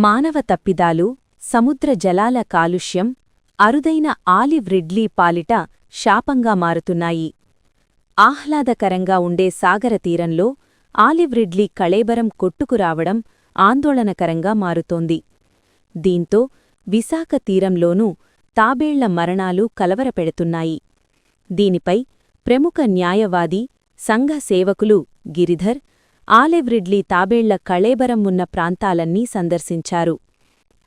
మానవ తప్పిదాలు, సముద్ర జలాల కాలుష్యం, అరుదైన ఆలివ్ రిడ్లీ పాలిట శాపంగా మారుతున్నాయి. ఆహ్లాదకరంగా ఉండే సాగర తీరంలో ఆలివ్ రిడ్లీ కళేబరం కొట్టుకురావడం ఆందోళనకరంగా మారుతోంది. దీంతో విశాఖ తీరంలోనూ తాబేళ్ల మరణాలు కలవరపెడుతున్నాయి. దీనిపై ప్రముఖ న్యాయవాది, సంఘ సేవకులు గిరిధర్ ఆలివ్ రిడ్లీ తాబేళ్ల కళేబరం ఉన్న ప్రాంతాలన్నీ సందర్శించారు.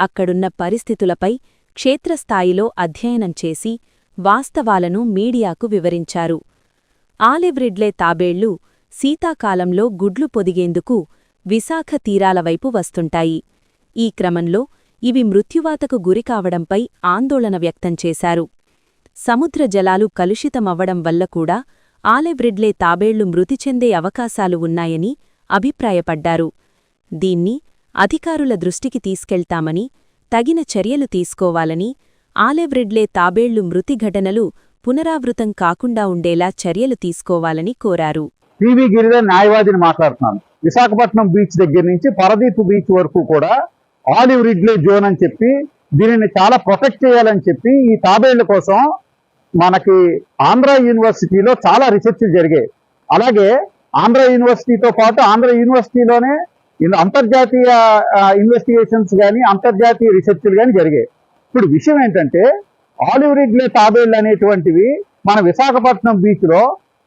అక్కడున్న పరిస్థితులపై క్షేత్రస్థాయిలో అధ్యయనం చేసి వాస్తవాలను మీడియాకు వివరించారు. ఆలివ్ రిడ్లే తాబేళ్లు శీతాకాలంలో గుడ్లు పొదిగేందుకు విశాఖ తీరాల వైపు వస్తుంటాయి. ఈ క్రమంలో ఇవి మృత్యువాతకు గురికావడంపై ఆందోళన వ్యక్తం చేశారు. సముద్ర జలాలు కలుషితమవ్వడం వల్ల కూడా ఆలివ్ రిడ్లే తాబేళ్లు మృతి చెందే అవకాశాలు ఉన్నాయని అభిప్రాయపడ్డారు. దీన్ని అధికారుల దృష్టికి తీసుకెళ్తామని, తగిన చర్యలు తీసుకోవాలని, ఆలివ్ రిడ్లే తాబేళ్లు మృతి ఘటనలు పునరావృతం కాకుండా ఉండేలా చర్యలు తీసుకోవాలని కోరారు. పివి గిరిధర్ న్యాయవాదిని మాట్లాడుతున్నాను. విశాఖపట్నం బీచ్ దగ్గర నుంచి పరదీపు బీచ్ వరకు కూడా ఆలివ్ రిడ్లే జోన్ అని చెప్పి దీనిని చాలా ప్రొటెక్ట్ చేయాలని చెప్పి ఈ తాబేళ్ల కోసం మనకి ఆంధ్ర యూనివర్సిటీలో చాలా రీసెర్చ్లు జరిగాయి. అలాగే ఆంధ్ర యూనివర్సిటీతో పాటు ఆంధ్ర యూనివర్సిటీలోనే అంతర్జాతీయ ఇన్వెస్టిగేషన్స్ కానీ అంతర్జాతీయ రీసెర్చ్లు కానీ జరిగాయి. ఇప్పుడు విషయం ఏంటంటే ఆలివ్ రిడ్లే తాబేళ్లు అనేటువంటివి మన విశాఖపట్నం బీచ్లో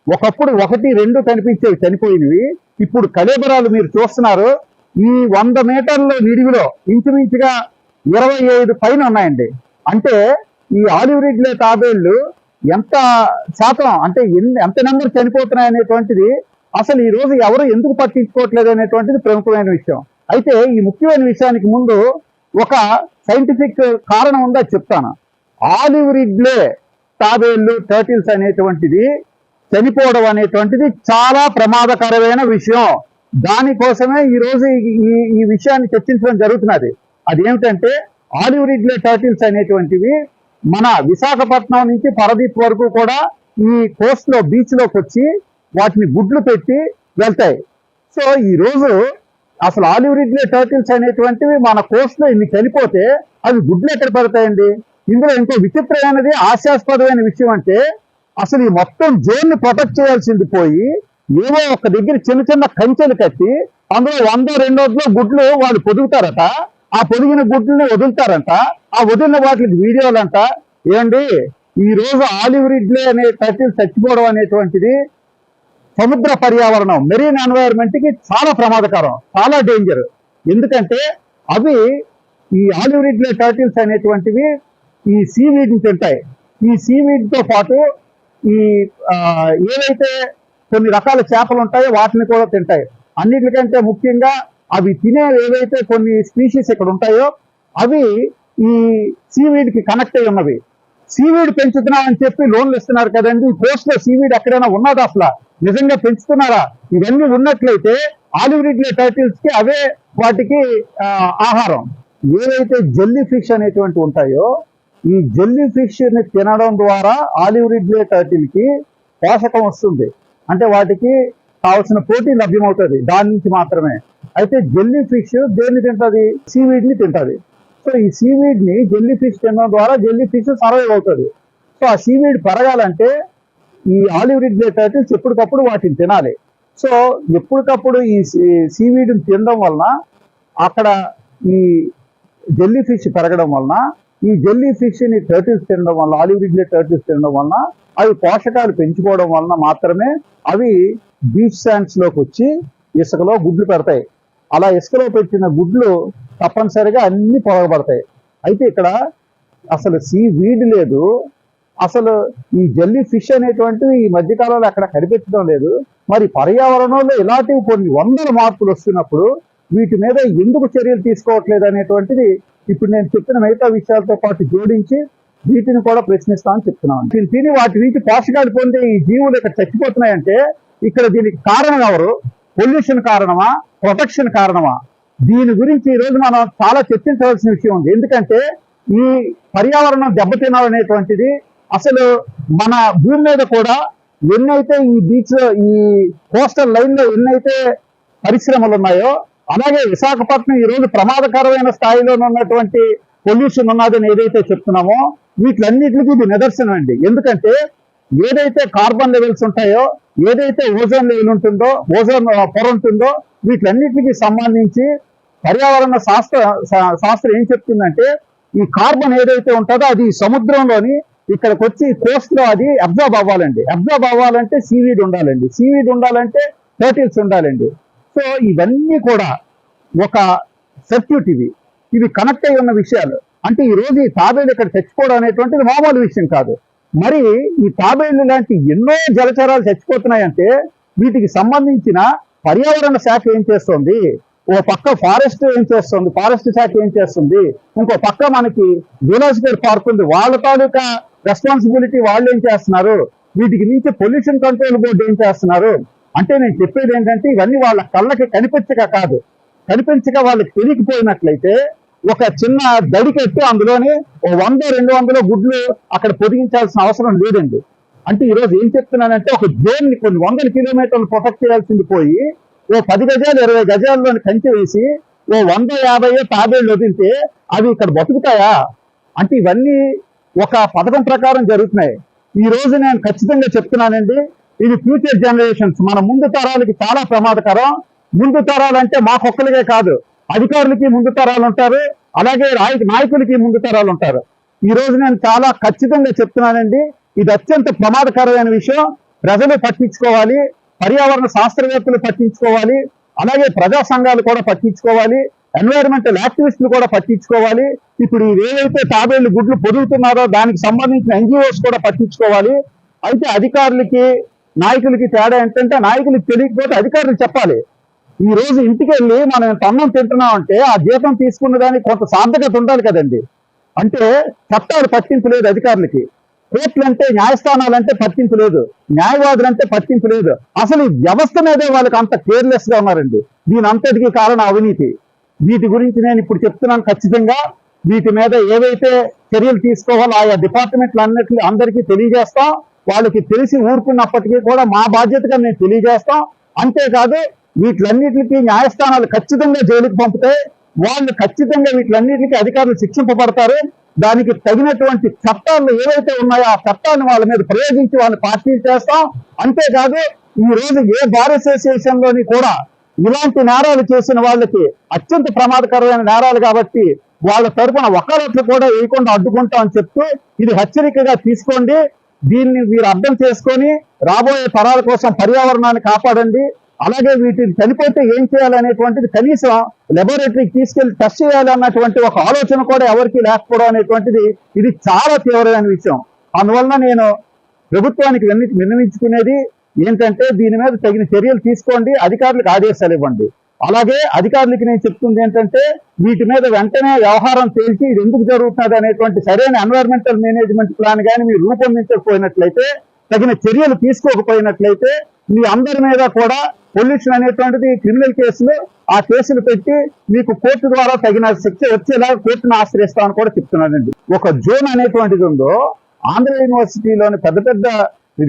ఒకప్పుడు 1-2 కనిపించేవి చనిపోయినవి. ఇప్పుడు కళేబరాలు మీరు చూస్తున్నారు. ఈ 100 మీటర్ల నిడివిలో ఇంచుమించుగా 25 పైన ఉన్నాయండి. అంటే ఈ ఆలివ్ రిడ్లే తాబేళ్లు ఎంత శాతం అంటే ఎంత నెంబర్ చనిపోతున్నాయనేటువంటిది అసలు ఈ రోజు ఎవరు ఎందుకు పట్టించుకోవట్లేదు అనేటువంటిది ప్రముఖమైన విషయం. అయితే ఈ ముఖ్యమైన విషయానికి ముందు ఒక సైంటిఫిక్ కారణం ఉందా చెప్తాను. ఆలివ్ రిడ్లే తాబేళ్లు టర్టిల్స్ అనేటువంటిది చనిపోవడం అనేటువంటిది చాలా ప్రమాదకరమైన విషయం. దానికోసమే ఈరోజు ఈ విషయాన్ని చర్చించడం జరుగుతున్నది. అదేమిటంటే ఆలివ్ రిడ్లే టర్టిల్స్ అనేటువంటివి మన విశాఖపట్నం నుంచి పరదీప్ వరకు కూడా ఈ కోస్ట్లో బీచ్లోకి వచ్చి వాటిని గుడ్లు పెట్టి వెళ్తాయి. సో ఈరోజు అసలు ఆలివ్ రిడ్లే టర్టిల్స్ అనేటువంటివి మన కోస్ట్లో ఇన్ని చనిపోతే అవి గుడ్లు ఎక్కడ పడతాయండి? ఇందులో ఇంకో విచిత్రమైనది, హాస్యాస్పదమైన విషయం అంటే అసలు ఈ మొత్తం జోన్ని ప్రొటెక్ట్ చేయాల్సింది పోయి ఏవో ఒక దగ్గర చిన్న చిన్న కంచెలు కట్టి అందులో 100-200 గుడ్లు వాళ్ళు పొదుగుతారట. ఆ పొదిగిన గుడ్లని వదులుతారంట. ఆ వదిలిన వాటికి వీడియోలంట. ఏమండి, ఈ రోజు ఆలివ్ రిడ్లే అనే టర్టిల్ చచ్చిపోవడం అనేటువంటిది సముద్ర పర్యావరణం, మెరీన్ ఎన్వైరన్మెంట్కి చాలా ప్రమాదకరం, చాలా డేంజర్. ఎందుకంటే అవి ఈ ఆలివ్ రిడ్లే టర్టిల్స్ అనేటువంటివి ఈ సీవీడ్ని తింటాయి. ఈ సీవీడ్తో పాటు ఈ ఏవైతే కొన్ని రకాల చేపలు ఉంటాయో వాటిని కూడా తింటాయి. అన్నిటికంటే ముఖ్యంగా అవి తినే ఏవైతే కొన్ని స్పీషీస్ ఇక్కడ ఉంటాయో అవి ఈ సీవీడ్కి కనెక్ట్ అయి ఉన్నవి. సీవీడ్ పెంచుతున్నామని చెప్పి లోన్లు ఇస్తున్నారు కదండి. ఈ కోస్ట్లో సీవీడ్ ఎక్కడైనా ఉన్నదా? అసలు నిజంగా పెంచుతున్నారా? ఇవన్నీ ఉన్నట్లయితే ఆలివ్ రిడ్లే టర్టిల్స్కి అవే వాటికి ఆహారం. ఏవైతే జెల్లీ ఫిష్ అనేటువంటి ఉంటాయో ఈ జెల్లీ ఫిష్ని తినడం ద్వారా ఆలివ్ రిడ్లే టర్టిల్కి పోషకం వస్తుంది. అంటే వాటికి కావాల్సిన ప్రోటీన్ లభ్యమవుతుంది దాని నుంచి మాత్రమే. అయితే జెల్లీ ఫిష్ దేన్ని తింటుంది? సీవీడ్ని తింటుంది. సో ఈ సీవీడ్ని జెల్లీ ఫిష్ తినడం ద్వారా జెల్లీ ఫిష్ సర్వైవ్ అవుతుంది. సో ఆ సీవీడ్ పెరగాలంటే ఈ ఆలివ్ రిడ్లే టర్టిల్స్ ఎప్పటికప్పుడు వాటిని తినాలి. సో ఎప్పటికప్పుడు ఈ సీవీడ్ని తినడం వలన అక్కడ ఈ జెల్లీ ఫిష్ పెరగడం వలన ఈ జెల్లీ ఫిష్ని టర్టిల్స్ తినడం వల్ల, ఆలివ్ రిడ్లే టర్టిల్స్ తినడం వలన అవి పోషకాలు పెంచుకోవడం వలన మాత్రమే అవి బీచ్ శాండ్స్లోకి వచ్చి ఇసుకలో గుడ్లు పెడతాయి. అలా ఇసుకలో పెట్టిన గుడ్లు తప్పనిసరిగా అన్ని పొగబడతాయి. అయితే ఇక్కడ అసలు సీవీడ్ లేదు, అసలు ఈ జెల్లీ ఫిష్ అనేటువంటివి ఈ మధ్యకాలంలో అక్కడ కనిపించడం లేదు. మరి పర్యావరణంలో ఇలాంటివి కొన్ని 100 మార్పులు వస్తున్నప్పుడు వీటి మీద ఎందుకు చర్యలు తీసుకోవట్లేదు అనేటువంటిది ఇప్పుడు నేను చెప్పిన మిగతా విషయాలతో పాటు జోడించి వీటిని కూడా ప్రశ్నిస్తామని చెప్తున్నాను. తిని వాటి నుంచి పోషకాలు పొందే ఈ జీవులు ఇక్కడ చచ్చిపోతున్నాయంటే ఇక్కడ దీనికి కారణం ఎవరు? పొల్యూషన్ కారణమా? ప్రొటెక్షన్ కారణమా? దీని గురించి ఈరోజు మనం చాలా చర్చించవలసిన విషయం ఉంది. ఎందుకంటే ఈ పర్యావరణం దెబ్బతినాలనేటువంటిది అసలు మన భూమి మీద కూడా ఎన్నైతే ఈ బీచ్ ఈ కోస్టల్ లైన్లో ఎన్నైతే పరిశ్రమలు ఉన్నాయో అలాగే విశాఖపట్నం ఈ రోజు ప్రమాదకరమైన స్థాయిలో ఉన్నటువంటి పొల్యూషన్ ఉన్నదని ఏదైతే చెప్తున్నామో వీటిలన్నిటికీ ఇది నిదర్శనం అండి. ఎందుకంటే ఏదైతే కార్బన్ లెవెల్స్ ఉంటాయో, ఏదైతే ఓజోన్ లెవెల్ ఉంటుందో, ఓజోన్ పొర ఉంటుందో, వీటిలన్నిటికీ సంబంధించి పర్యావరణ శాస్త్రం ఏం చెప్తుందంటే ఈ కార్బన్ ఏదైతే ఉంటుందో అది సముద్రంలోని ఇక్కడికి వచ్చి కోస్ట్ లో అది అబ్జర్వ్ అవ్వాలండి. అబ్జర్వ్ అవ్వాలంటే సీవీడ్ ఉండాలండి, సీవీడ్ ఉండాలంటే టర్టిల్స్ ఉండాలండి. సో ఇవన్నీ కూడా ఒక సర్క్యూట్, ఇవి కనెక్ట్ అయి ఉన్న విషయాలు. అంటే ఈ రోజు ఈ తాబేలు ఇక్కడ చచ్చిపోవడం అనేటువంటిది మామూలు విషయం కాదు. మరి ఈ తాబేళ్లు లాంటి ఎన్నో జలచరాలు చచ్చిపోతున్నాయంటే వీటికి సంబంధించిన పర్యావరణ శాఖ ఏం చేస్తుంది, ఓ పక్క ఫారెస్ట్ ఏం చేస్తుంది, ఫారెస్ట్ శాఖ ఏం చేస్తుంది, ఇంకో పక్క మనకి జూలాజికల్ పార్క్ ఉంది, వాళ్ళ తాలూకా రెస్పాన్సిబిలిటీ వాళ్ళు ఏం చేస్తున్నారు, వీటికి మించి పొల్యూషన్ కంట్రోల్ బోర్డు ఏం చేస్తున్నారు. అంటే నేను చెప్పేది ఏంటంటే ఇవన్నీ వాళ్ళ కళ్ళకి కనిపించక వాళ్ళకి తెలియకపోయినట్లయితే ఒక చిన్న దడికెట్టి అందులోని 100-200 గుడ్లు అక్కడ పొదిగించాల్సిన అవసరం లేదండి. అంటే ఈరోజు ఏం చెప్తున్నానంటే ఒక జోన్ని కొన్ని 100 కిలోమీటర్లు ప్రొటెక్ట్ చేయాల్సింది పోయి ఓ 10 గజాలు 20 గజాల్లోని కంచె వేసి ఓ 150 తాబేళ్లు వదిలితే అవి ఇక్కడ బతుకుతాయా? అంటే ఇవన్నీ ఒక పథకం ప్రకారం జరుగుతున్నాయి. ఈ రోజు నేను ఖచ్చితంగా చెప్తున్నానండి, ఇది ఫ్యూచర్ జనరేషన్స్, మన ముందు తరాలకి చాలా ప్రమాదకరం. ముందు తరాలు అంటే మాకొక్కరికే కాదు, అధికారులకి ముందు తరాలు ఉంటారు, అలాగే నాయకులకి ముందు తరాలు ఉంటారు. ఈ రోజు నేను చాలా ఖచ్చితంగా చెప్తున్నానండి, ఇది అత్యంత ప్రమాదకరమైన విషయం. ప్రజలు పట్టించుకోవాలి, పర్యావరణ శాస్త్రవేత్తలు పట్టించుకోవాలి, అలాగే ప్రజా సంఘాలు కూడా పట్టించుకోవాలి, ఎన్వైరన్మెంటల్ యాక్టివిస్టులు కూడా పట్టించుకోవాలి. ఇప్పుడు ఏవైతే తాబేళ్లు గుడ్లు పొదుగుతున్నారో దానికి సంబంధించిన ఎన్జిఓస్ కూడా పట్టించుకోవాలి. అయితే అధికారులకి నాయకులకి తేడా ఏంటంటే నాయకులకి తెలియకపోతే అధికారులు చెప్పాలి. ఈ రోజు ఇంటికి వెళ్ళి మనం ఎంత అన్నం తింటున్నాం అంటే ఆ జీతం తీసుకున్న దానికి కొంత సార్థకత ఉండాలి కదండి. అంటే చట్టాలు పట్టింపు లేదు అధికారులకి, కోర్టులు అంటే న్యాయస్థానాలంటే పట్టింపు లేదు, న్యాయవాదులు అంటే పట్టింపు లేదు. అసలు ఈ వ్యవస్థ మీదే వాళ్ళకి అంత కేర్లెస్ గా ఉన్నారండి. దీని అంతటికీ కారణం అవినీతి. వీటి గురించి నేను ఇప్పుడు చెప్తున్నాను. ఖచ్చితంగా వీటి మీద ఏవైతే చర్యలు తీసుకోవాలో ఆయా డిపార్ట్మెంట్లు అందరికీ తెలియజేస్తాం. వాళ్ళకి తెలిసి ఊరుకున్నప్పటికీ కూడా మా బాధ్యతగా మేము తెలియజేస్తాం. అంతేకాదు వీటిలన్నిటికీ న్యాయస్థానాలు ఖచ్చితంగా జైలుకి పంపుతాయి. వాళ్ళు ఖచ్చితంగా వీటిలన్నిటికీ అధికారులు శిక్షింపబడతారు. దానికి తగినటువంటి చట్టాలు ఏవైతే ఉన్నాయో ఆ చట్టాలను వాళ్ళ మీద ప్రయోగించి వాళ్ళని పార్టీ చేస్తాం. అంతేకాదు ఈ రోజు ఏ బార్ అసోసియేషన్ లోని కూడా ఇలాంటి నేరాలు చేసిన వాళ్ళకి అత్యంత ప్రమాదకరమైన నేరాలు కాబట్టి వాళ్ళ తరఫున వకాలట్లు కూడా వేయకుండా అడ్డుకుంటాం అని చెప్తూ ఇది హెచ్చరికగా తీసుకోండి. దీన్ని మీరు అర్థం చేసుకొని రాబోయే తరాల కోసం పర్యావరణాన్ని కాపాడండి. అలాగే వీటిని చనిపోతే ఏం చేయాలనేటువంటిది కనీసం లెబొరేటరీకి తీసుకెళ్లి టెస్ట్ చేయాలన్నటువంటి ఒక ఆలోచన కూడా ఎవరికి లేకపోవడం అనేటువంటిది ఇది చాలా తీవ్రమైన విషయం. అందువలన నేను ప్రభుత్వానికి విన్నవించుకునేది ఏంటంటే దీని మీద తగిన చర్యలు తీసుకోండి, అధికారులకు ఆదేశాలు ఇవ్వండి. అలాగే అధికారులకి నేను చెప్తుంది ఏంటంటే వీటి మీద వెంటనే వ్యవహారం తేల్చి ఇది ఎందుకు జరుగుతుంది అనేటువంటి సరైన ఎన్వైరన్మెంటల్ మేనేజ్మెంట్ ప్లాన్ కానీ మీరు రూపొందించకపోయినట్లయితే, తగిన చర్యలు తీసుకోకపోయినట్లయితే మీ అందరి మీద కూడా పొల్యూషన్ అనేటువంటిది క్రిమినల్ కేసులు, ఆ కేసులు పెట్టి మీకు కోర్టు ద్వారా తగిన శిక్ష వచ్చేలా కోర్టును ఆశ్రయిస్తామని కూడా చెప్తున్నానండి. ఒక జోన్ అనేటువంటిది ఉందో, ఆంధ్ర యూనివర్సిటీలోని పెద్ద పెద్ద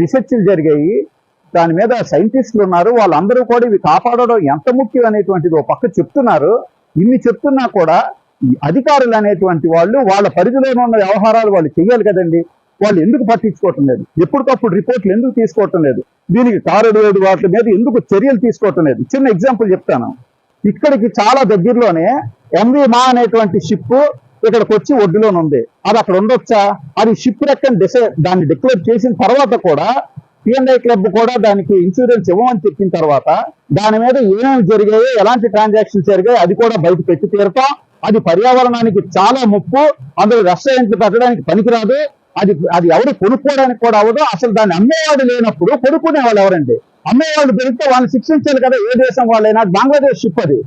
రీసెర్చ్లు జరిగాయి, దాని మీద సైంటిస్టులు ఉన్నారు, వాళ్ళందరూ కూడా ఇవి కాపాడడం ఎంత ముఖ్యం అనేటువంటిది ఒక పక్క చెప్తున్నారు. ఇన్ని చెప్తున్నా కూడా అధికారులు అనేటువంటి వాళ్ళు వాళ్ళ పరిధిలోనే ఉన్న వ్యవహారాలు వాళ్ళు చెయ్యాలి కదండి. వాళ్ళు ఎందుకు పట్టించుకోవటం లేదు? ఎప్పటికప్పుడు రిపోర్ట్లు ఎందుకు తీసుకోవటం లేదు? దీనికి కారడేడు వాటి మీద ఎందుకు చర్యలు తీసుకోవటం లేదు? చిన్న ఎగ్జాంపుల్ చెప్తాను. ఇక్కడికి చాలా దగ్గరలోనే ఎంవి మా అనేటువంటి షిప్ ఇక్కడికి వచ్చి ఒడ్డులోనే ఉంది. అది అక్కడ ఉండొచ్చా? అది షిప్ రెక్కని దాన్ని డిక్లేర్ చేసిన తర్వాత కూడా P&I క్లబ్ కూడా దానికి ఇన్సూరెన్స్ ఇవ్వమని చెప్పిన తర్వాత దాని మీద ఏమేమి జరిగాయో, ఎలాంటి ట్రాన్సాక్షన్స్ జరిగాయో అది కూడా బయట పెట్టి తీరుతాం. అది పర్యావరణానికి చాలా ముప్పు, అందులో రెస్టారెంట్లు పెట్టడానికి పనికిరాదు, అది ఎవరు కొనుక్కోవడానికి కూడా అవ్వదు. అసలు దాన్ని అమ్మేవాడు లేనప్పుడు కొనుక్కునే వాళ్ళు ఎవరండి? అమ్మేవాళ్ళు పెరిగితే వాళ్ళని శిక్షించాలి కదా, ఏ దేశం వాళ్ళైనా. బంగ్లాదేశ్ షిప్ అది,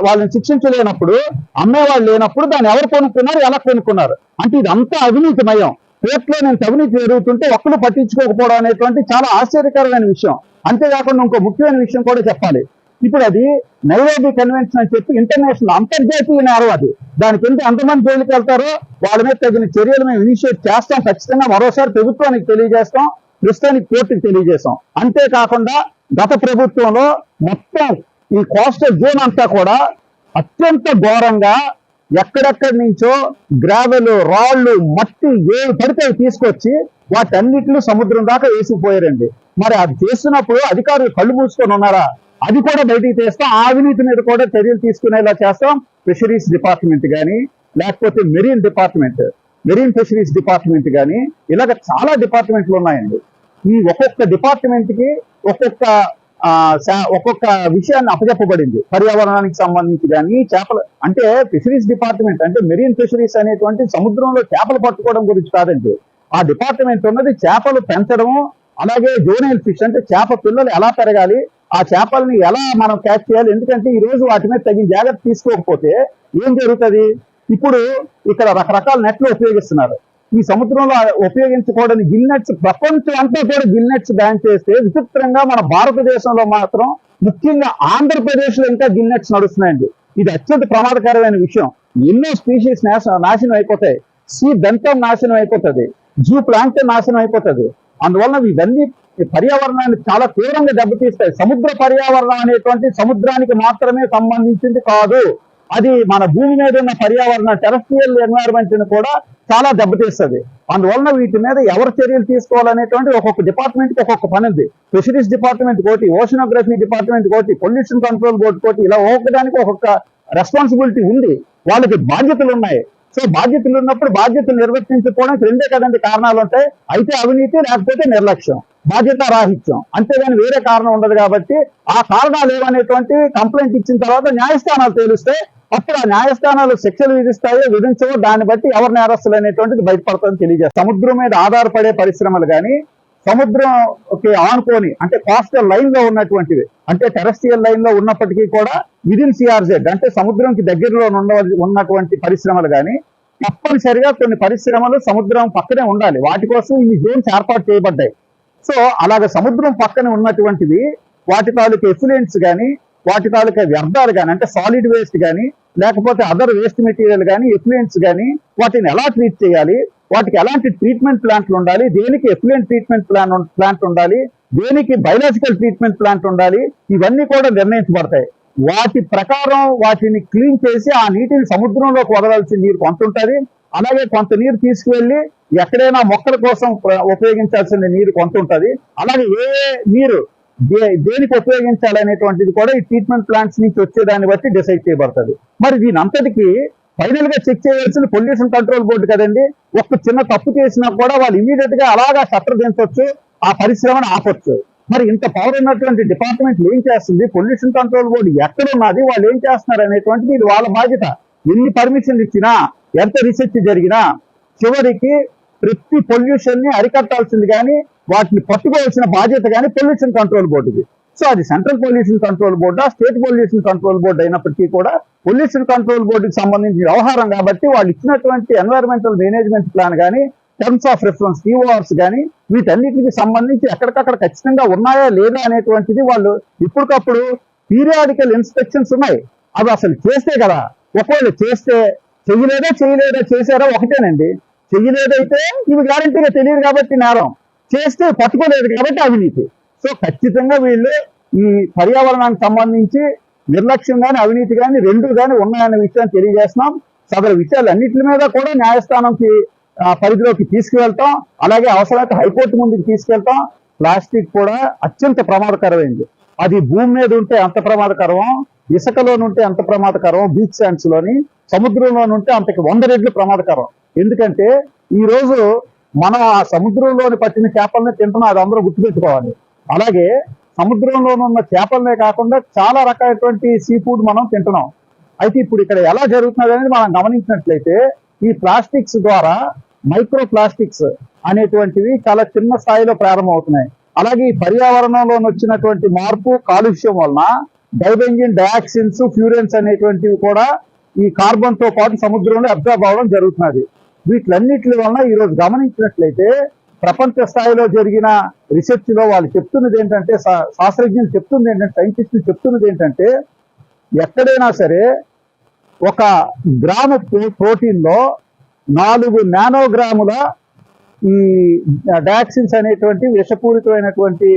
వాళ్ళని శిక్షించలేనప్పుడు, అమ్మేవాళ్ళు లేనప్పుడు దాన్ని ఎవరు కొనుక్కున్నారు, ఎలా కొనుక్కున్నారు? అంటే ఇదంతా అవినీతిమయం. కోర్టులో నేను అవినీతి జరుగుతుంటే ఒక్కరు పట్టించుకోకపోవడం అనేటువంటి చాలా ఆశ్చర్యకరమైన విషయం. అంతేకాకుండా ఇంకో ముఖ్యమైన విషయం కూడా చెప్పాలి. ఇప్పుడు అది నైరోబి కన్వెన్షన్ అని చెప్పి ఇంటర్నేషనల్ అంతర్జాతీయ నేరం అది. దాని కింద ఎంతమంది జైలుకి వెళ్తారో వాళ్ళ మీద తగిన చర్యలు మేము ఇనిషియేట్ చేస్తాం. ఖచ్చితంగా మరోసారి ప్రభుత్వానికి తెలియజేస్తాం, ప్రస్తుతానికి కోర్టుకి తెలియజేస్తాం. అంతేకాకుండా గత ప్రభుత్వంలో మొత్తం ఈ కోస్టల్ జోన్ అంతా కూడా అత్యంత ఘోరంగా ఎక్కడెక్కడి నుంచో గ్రావెల్, రాళ్ళు, మట్టి ఏవి పడితే అవి తీసుకొచ్చి వాటన్నిటిని సముద్రం దాకా వేసుకుపోయారండి. మరి అది చేస్తున్నప్పుడు అధికారులు కళ్ళు మూసుకొని ఉన్నారా? అది కూడా బయటికి తీస్తాం. ఆ అవినీతి మీద కూడా చర్యలు తీసుకునేలా చేస్తాం. ఫిషరీస్ డిపార్ట్మెంట్ కానీ, లేకపోతే మెరీన్ ఫిషరీస్ డిపార్ట్మెంట్ కానీ, ఇలాగ చాలా డిపార్ట్మెంట్లు ఉన్నాయండి. ఈ ఒక్కొక్క డిపార్ట్మెంట్ కి ఒక్కొక్క విషయాన్ని అప్పచెప్పబడింది. పర్యావరణానికి సంబంధించి కానీ, చేపలు అంటే ఫిషరీస్ డిపార్ట్మెంట్ అంటే మెరీన్ ఫిషరీస్ అనేటువంటి సముద్రంలో చేపలు పట్టుకోవడం గురించి కాదండి. ఆ డిపార్ట్మెంట్ ఉన్నది చేపలు పెంచడము, అలాగే జోనైల్ ఫిష్ అంటే చేప పిల్లలు ఎలా పెరగాలి, ఆ చేపల్ని ఎలా మనం క్యాచ్ చేయాలి. ఎందుకంటే ఈ రోజు వాటి మీద తగిన జాగ్రత్త తీసుకోకపోతే ఏం జరుగుతుంది? ఇప్పుడు ఇక్కడ రకరకాల నెట్లు ఉపయోగిస్తున్నారు. ఈ సముద్రంలో ఉపయోగించకూడని గిల్ నెట్స్ ప్రపంచం అంతా కూడా గిల్ నెట్స్ బ్యాన్ చేస్తే, విచిత్రంగా మన భారతదేశంలో మాత్రం ముఖ్యంగా ఆంధ్రప్రదేశ్ లో ఇంకా గిల్ నెట్స్ నడుస్తున్నాయండి. ఇది అత్యంత ప్రమాదకరమైన విషయం. ఎన్నో స్పీషీస్ నాశనం అయిపోతాయి. సీ దంతం నాశనం అయిపోతుంది, జూ ప్లాంక్టన్ నాశనం అయిపోతుంది. అందువల్ల ఇవన్నీ పర్యావరణాన్ని చాలా తీవ్రంగా దెబ్బతీస్తాయి. సముద్ర పర్యావరణం అనేటువంటి సముద్రానికి మాత్రమే సంబంధించింది కాదు, అది మన భూమి మీద ఉన్న పర్యావరణ టెరెస్ట్రియల్ ఎన్వైరన్మెంట్ ని కూడా చాలా దెబ్బతీస్తుంది. అందువలన వీటి మీద ఎవరు చర్యలు తీసుకోవాలనేటువంటి ఒక్కొక్క డిపార్ట్మెంట్ కి ఒక్కొక్క పని ఉంది. ఫిషరీస్ డిపార్ట్మెంట్ కోటి, ఓషనోగ్రఫీ డిపార్ట్మెంట్ కోటి, పొల్యూషన్ కంట్రోల్ బోర్డు కోటి, ఇలా ఒక్కొక్కదానికి ఒక్కొక్క రెస్పాన్సిబిలిటీ ఉంది. వాళ్ళకి బాధ్యతలు ఉన్నాయి. సో బాధ్యతలు ఉన్నప్పుడు బాధ్యతలు నిర్వర్తించుకోవడానికి రెండే కదండి కారణాలు ఉంటాయి. అయితే అవినీతి, లేకపోతే నిర్లక్ష్యం, బాధ్యత రాహిత్యం, అంతేగాని వేరే కారణం ఉండదు. కాబట్టి ఆ కారణాలు ఏమనేటువంటి కంప్లైంట్ ఇచ్చిన తర్వాత న్యాయస్థానాలు తేలుస్తే అప్పుడు ఆ న్యాయస్థానాలు శిక్షలు విధిస్తాయో విధించవో దాన్ని బట్టి ఎవరు నేరస్తులు అనేటువంటిది బయటపడుతుందని తెలియజేస్తారు. సముద్రం మీద ఆధారపడే పరిశ్రమలు కానీ, సముద్రంకి ఆనుకొని అంటే కోస్టల్ లైన్ లో ఉన్నటువంటివి, అంటే టెరెస్ట్రియల్ లైన్ లో ఉన్నప్పటికీ కూడా విదిన్ సిఆర్జెడ్ అంటే సముద్రంకి దగ్గరలో ఉన్నటువంటి పరిశ్రమలు కానీ, తప్పనిసరిగా కొన్ని పరిశ్రమలు సముద్రం పక్కనే ఉండాలి. వాటి కోసం ఈ జోన్స్ ఏర్పాటు చేయబడ్డాయి. సో అలాగ సముద్రం పక్కన ఉన్నటువంటివి వాటి తాలూకా ఎఫ్లుయెంట్స్ కానీ, వాటి తాలూకా వ్యర్థాలు కానీ, అంటే సాలిడ్ వేస్ట్ కానీ, లేకపోతే అదర్ వేస్ట్ మెటీరియల్ కానీ, ఎఫ్లుయెంట్స్ కానీ, వాటిని ఎలా ట్రీట్ చేయాలి, వాటికి ఎలాంటి ట్రీట్మెంట్ ప్లాంట్లు ఉండాలి, దేనికి ఎఫ్లుయెంట్ ట్రీట్మెంట్ ప్లాంట్ ఉండాలి, దేనికి బయలాజికల్ ట్రీట్మెంట్ ప్లాంట్ ఉండాలి, ఇవన్నీ కూడా నిర్ణయించబడతాయి. వాటి ప్రకారం వాటిని క్లీన్ చేసి ఆ నీటిని సముద్రంలోకి వదలాల్సిన నీరు కొంత ఉంటుంది. అలాగే కొంత నీరు తీసుకువెళ్ళి ఎక్కడైనా మొక్కల కోసం ఉపయోగించాల్సిన నీరు కొంత ఉంటుంది. అలాగే ఏ నీరు దేనికి ఉపయోగించాలనేటువంటిది కూడా ఈ ట్రీట్మెంట్ ప్లాంట్స్ నుంచి వచ్చేదాన్ని బట్టి డిసైడ్ చేయబడుతుంది. మరి దీని అంతటికి ఫైనల్ గా చెక్ చేయాల్సిన పొల్యూషన్ కంట్రోల్ బోర్డు కదండి. ఒక్క చిన్న తప్పు చేసినా కూడా వాళ్ళు ఇమీడియట్ గా అలాగా షట్టర్ దించవచ్చు, ఆ పరిశ్రమను ఆపొచ్చు. మరి ఇంత పవర్ ఉన్నటువంటి డిపార్ట్మెంట్లు ఏం చేస్తుంది? పొల్యూషన్ కంట్రోల్ బోర్డు ఎక్కడున్నది, వాళ్ళు ఏం చేస్తున్నారు అనేటువంటిది ఇది వాళ్ళ బాధ్యత. ఎన్ని పర్మిషన్లు ఇచ్చినా, ఎంత రీసెర్చ్ జరిగినా చివరికి ప్రతి పొల్యూషన్ ని అరికట్టాల్సింది కానీ, వాటిని పట్టుకోవాల్సిన బాధ్యత కానీ పొల్యూషన్ కంట్రోల్ బోర్డుది. సో అది సెంట్రల్ పొల్యూషన్ కంట్రోల్ బోర్డా, స్టేట్ పొల్యూషన్ కంట్రోల్ బోర్డు అయినప్పటికీ కూడా పొల్యూషన్ కంట్రోల్ బోర్డుకి సంబంధించిన వ్యవహారం కాబట్టి వాళ్ళు ఇచ్చినటువంటి ఎన్వైరన్మెంటల్ మేనేజ్మెంట్ ప్లాన్ కానీ, టర్మ్స్ ఆఫ్ రిఫరెన్స్ టీఓఆర్స్ కానీ, వీటన్నిటికి సంబంధించి ఎక్కడికక్కడ ఖచ్చితంగా ఉన్నాయా లేదా అనేటువంటిది వాళ్ళు ఇప్పటికప్పుడు పీరియాడికల్ ఇన్స్పెక్షన్స్ ఉన్నాయి. అవి అసలు చేస్తే కదా, ఒకవేళ చేస్తే చేయలేదా చేశారా ఒకటేనండి. చెయ్యలేదైతే ఇవి గ్యారంటీగా తెలియదు కాబట్టి నేరం, చేస్తే పట్టుకోలేదు కాబట్టి అవినీతి. సో ఖచ్చితంగా వీళ్ళు ఈ పర్యావరణానికి సంబంధించి నిర్లక్ష్యం కానీ, అవినీతి కానీ రెండు కానీ ఉన్నాయన్న విషయాన్ని తెలియజేస్తున్నాం. సదరు విషయాలు అన్నింటి మీద కూడా న్యాయస్థానంకి పరిధిలోకి తీసుకువెళ్తాం. అలాగే అవసరమైతే హైకోర్టు ముందుకు తీసుకెళ్తాం. ప్లాస్టిక్ కూడా అత్యంత ప్రమాదకరమైంది. అది భూమి మీద ఉంటే అంత ప్రమాదకరం, ఇసుకలోనుంటే అంత ప్రమాదకరం, బీచ్ శాండ్స్ లోని, సముద్రంలోనుంటే అంతకి 100 రెట్లు ప్రమాదకరం. ఎందుకంటే ఈ రోజు మనం ఆ సముద్రంలోని పట్టిన చేపలనే తింటున్నాం, అది అందరూ గుర్తుపెట్టుకోవాలి. అలాగే సముద్రంలో ఉన్న చేపలనే కాకుండా చాలా రకాలైనటువంటి సీ ఫుడ్ మనం తింటున్నాం. అయితే ఇప్పుడు ఇక్కడ ఎలా జరుగుతున్నది అనేది మనం గమనించినట్లయితే ఈ ప్లాస్టిక్స్ ద్వారా మైక్రో ప్లాస్టిక్స్ అనేటువంటివి చాలా చిన్న స్థాయిలో ప్రారంభమవుతున్నాయి. అలాగే ఈ పర్యావరణంలో వచ్చినటువంటి మార్పు, కాలుష్యం వలన డైబెంజిన్, డయాక్సిన్స్, ఫ్యూరెన్స్ అనేటువంటివి కూడా ఈ కార్బన్ తో పాటు సముద్రంలో అబ్జర్వ్ అవ్వడం జరుగుతున్నది. వీటిలన్నిటి వలన ఈరోజు గమనించినట్లయితే ప్రపంచ స్థాయిలో జరిగిన రీసెర్చ్ లో వాళ్ళు చెప్తున్నది ఏంటంటే, శాస్త్రజ్ఞులు చెప్తుంది ఏంటంటే, సైంటిస్టులు చెప్తున్నది ఏంటంటే, ఎక్కడైనా సరే ఒక గ్రాము ప్రోటీన్ లో 4 నానోగ్రాముల ఈ డయాక్సిన్స్ అనేటువంటి విషపూరితమైనటువంటి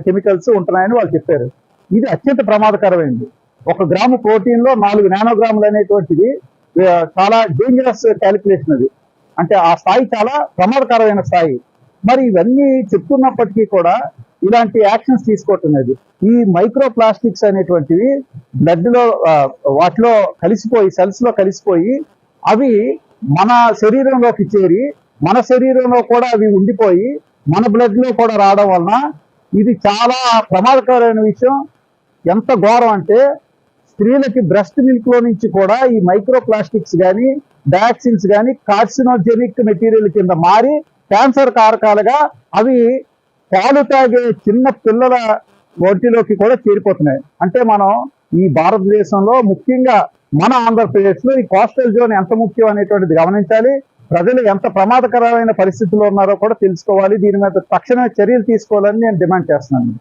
కెమికల్స్ ఉంటున్నాయని వాళ్ళు చెప్పారు. ఇది అత్యంత ప్రమాదకరమైనది. 1 గ్రాము ప్రోటీన్ లో 4 నానోగ్రాములు అనేటువంటిది చాలా డేంజరస్ క్యాలిక్యులేషన్ అది. అంటే ఆ స్థాయి చాలా ప్రమాదకరమైన స్థాయి. మరి ఇవన్నీ చెప్తున్నప్పటికీ కూడా ఇలాంటి యాక్షన్స్ తీసుకోవటం. ఈ మైక్రో ప్లాస్టిక్స్ అనేటువంటివి బ్లడ్ లో వాటిలో కలిసిపోయి, సెల్స్ లో కలిసిపోయి, అవి మన శరీరంలోకి చేరి, మన శరీరంలో కూడా అవి ఉండిపోయి, మన బ్లడ్ లో కూడా రావడం వలన ఇది చాలా ప్రమాదకరమైన విషయం. ఎంత ఘోరం అంటే, స్త్రీలకి బ్రెస్ట్ మిల్క్ లో నుంచి కూడా ఈ మైక్రో ప్లాస్టిక్స్ కానీ, డయాక్సిన్స్ కానీ కార్సినోజెనిక్ మెటీరియల్ కింద మారి క్యాన్సర్ కారకాలుగా అవి పాలు తాగే చిన్న పిల్లల ఒంటిలోకి కూడా చేరిపోతున్నాయి. అంటే మనం ఈ భారతదేశంలో, ముఖ్యంగా మన ఆంధ్రప్రదేశ్ లో ఈ కోస్టల్ జోన్ ఎంత ముఖ్యం అనేటువంటిది గమనించాలి. ప్రజలు ఎంత ప్రమాదకరమైన పరిస్థితుల్లో ఉన్నారో కూడా తెలుసుకోవాలి. దీని మీద తక్షణమే చర్యలు తీసుకోవాలని నేను డిమాండ్ చేస్తున్నాను.